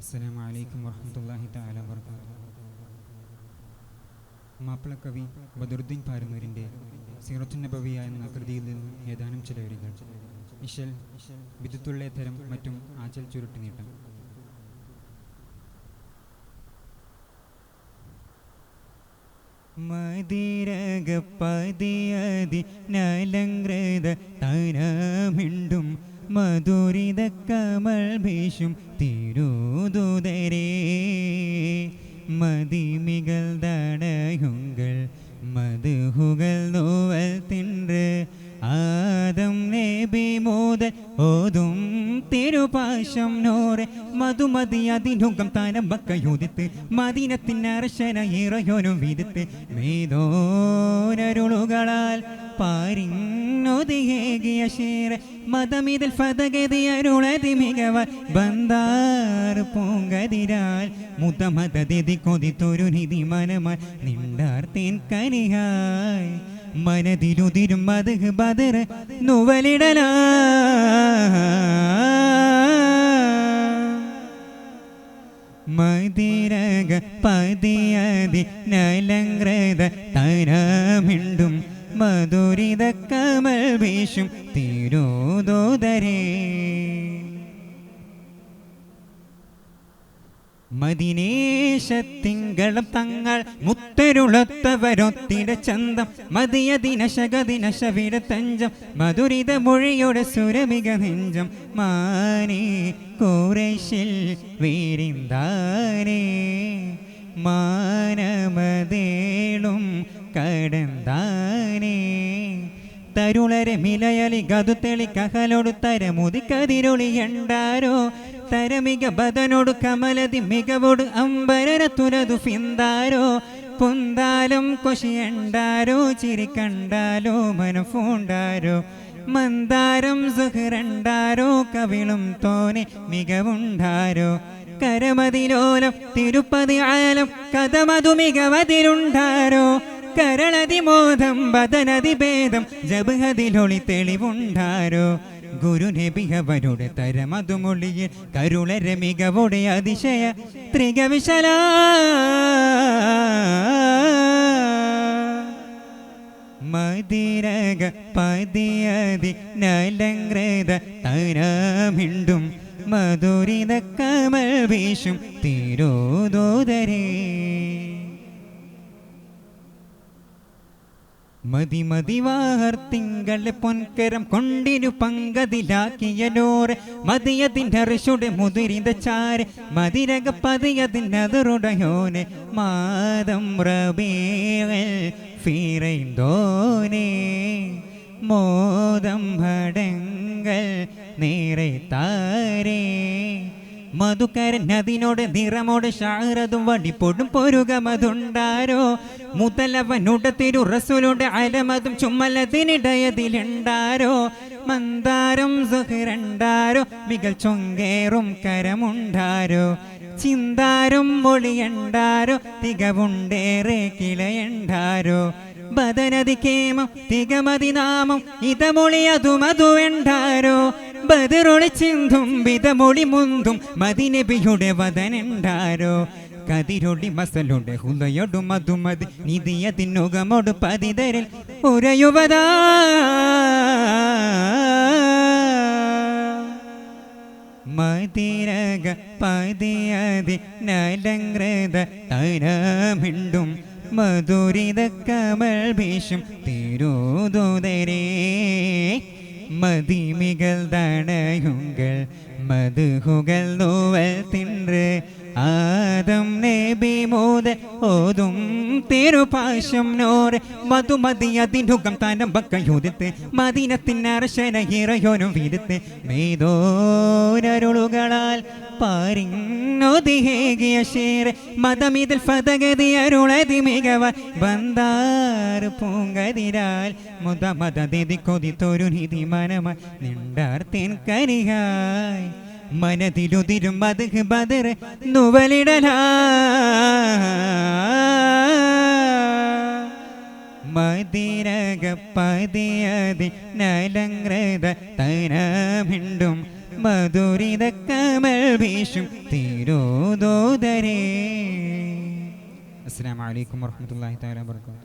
അസ്സലാമു അലൈക്കും വറഹ്മത്തുള്ളാഹി തആല വബറകാതുഹു. മാപ്പിളക്കവി ബദറുദ്ദീൻ പാരനൂരിൻ്റെ സീറത്തുൻ നബവിയ എന്ന കൃതിയിൽ നിന്ന് ഏതാനും ചില വരികൾ. ഇശൽ വിദുത്തുള്ള തരം മറ്റും ആചൽ ചുരുട്ടി നീട്ടം. മതിരകപ്പതിയതി നലങ്കൃത തരമിണ്ടും മധുരിത കമൽ ഭീഷും തിരുതുതരേ മതിമികൾ തടയുങ്ങൾ മധുഹുകൾ നോവൽ തിன்று ആദം നബി മുതൽ ഓതും തിരുപാശം നോറെ മധുമതി അതിനുകം താനം വക്കയുദിത്ത് മദീനത്തിന് അർശന ഇറയോനും വിദിത്ത് മേതോനരുളുകളാൽ പാരിന്നൊതിയേകിയ ശേര മതമിതിൽ ഫതഗതി അരുളതി മികവ ബന്ധാർ പൂങ്കതിരാൽ മുതമതതി കൊതിത്തൊരു നിധി മനമാൽ നിണ്ടാർത്തേൻ കനിയായി മനതിരുതിരും മത് ബദർ നുവലിടല മതിരക പതിയതി നലങ്കൃത തരമിണ്ടും മധുരിത കമൽ വീശും തിരുതോദരേ മദിനേശത്തിങ്കളും തങ്ങൾ മുത്തരുളത്തവരൊത്തിട ചന്തം മതിയദിനശകദിനശവിട തഞ്ചം മധുരിത മൊഴിയുടെ സുരമിക നെഞ്ചം മാനേ കുറേശിൽ വീരിന്താനേ മാനമതേളും കടന്താനേ തരുളരെ മിലയലി ഗതു തെളി കഹലോട് തരമുതി കതിരൊളിയണ്ടാരോ തരമിക ബദനോട് കമലതി മികവോട് അമ്പരര തുരതു ഫിന്താരോ പൊന്താലും കൊശിയണ്ടാരോ ചിരി കണ്ടാലോ മനഫൂണ്ടാരോ മന്ദാരം സുഹരണ്ടാരോ കവിളും തോനെ മികവുണ്ടാരോ കരമതിലോലം തിരുപ്പതി ആലം കഥമതു മികവതിലുണ്ടാരോ കരളതിമോദം ബദനതി ഭേദം ജബഹതിലൊളി തെളിവുണ്ടാരോ ഗുരു നബിയവരുടെ തരമതുമൊളിയിൽ കരുളര മികവോടെ അതിശയ ത്രികവിശല മതിരക പതിയതി നലങ്കൃത തരമിണ്ടും മധുരിത കമൽ വീശും തിരുതോദരേ മതിമതിവാഹർ തിങ്കളെ പൊൻകരം കൊണ്ടിരു പങ്കതിലാക്കിയലോറെ മതിയതിൻ്റെ ഋഷുടെ മുതിരിത ചാരെ മതിരക പതിയതിനതുടയോനെ മാതം റബീൽ ഫീറൈന്തോനെ മോദം ഭടങ്ങൾ നേരെ താരേ മധുകരൻ അതിനോട് നിറമോട് ഷാറതും വടിപ്പൊടും പൊരുകമതുണ്ടാരോ മുതലവനുടെ തിരു റസൂലുടെ അലമതും ചുമലതിനിടയതിലുണ്ടാരോ മന്ദാരം സുഹരണ്ടാരോ മികൽ ചൊങ്കേറും കരമുണ്ടാരോ ചിന്താരും മൊഴിയണ്ടാരോ തികവുണ്ടേറെ കിളയണ്ടാരോ ബദനതി കേമം തികമതി നാമം ഇതമൊളി അതുമതുവെണ്ടാരോ ബദറൊളി ചിന്തും വിതമൊളി മുന്തും മദിനബിയുടെ വദനുണ്ടാരോ കതിരൊളി മസലുടെ ഹുലയൊടു മധുമതി നിധിയതിനുകമൊടു പതിതരിൽ ഉരയുവതാ മതിരക പതിയതി നലങ്കൃത തരമിണ്ടും മധുരിത കമൽ ഭീഷും തിരുതോദരേ മതിമികൾ തടയുങ്ങൾ മധുഹുകൾ നോവൽ തിன்று ആദം നബി മുതൽ ഓതും തിരുപാശം നോറെ മധുമതി അതിനുകം താനം ബക്കയുദിത്ത് മദീനത്തിന് അർശന ഇറയോനും വിദിത്ത് മേതോനരുളുകളാൽ പാരിന്നൊതിയേകിയ ശേര മതമിതിൽ ഫതഗതി അരുളതി മികവ ബന്ധാർ പൂങ്കതിരാൽ മുതമതതി കൊതിത്തൊരു നിധി മനമ നിണ്ടാർത്തേൻ കരിയായി മനതിലുതിരും മത് ബദർ നുവലിടല മതിരക പതിയതി നലങ്കൃത തരമിണ്ടും മധുരിത കമൽ വീശും തിരുദൂതരേ. അസ്സലാമു അലൈക്കും വറഹ്മത്തുള്ളാഹി തആല വബറകാതുഹു.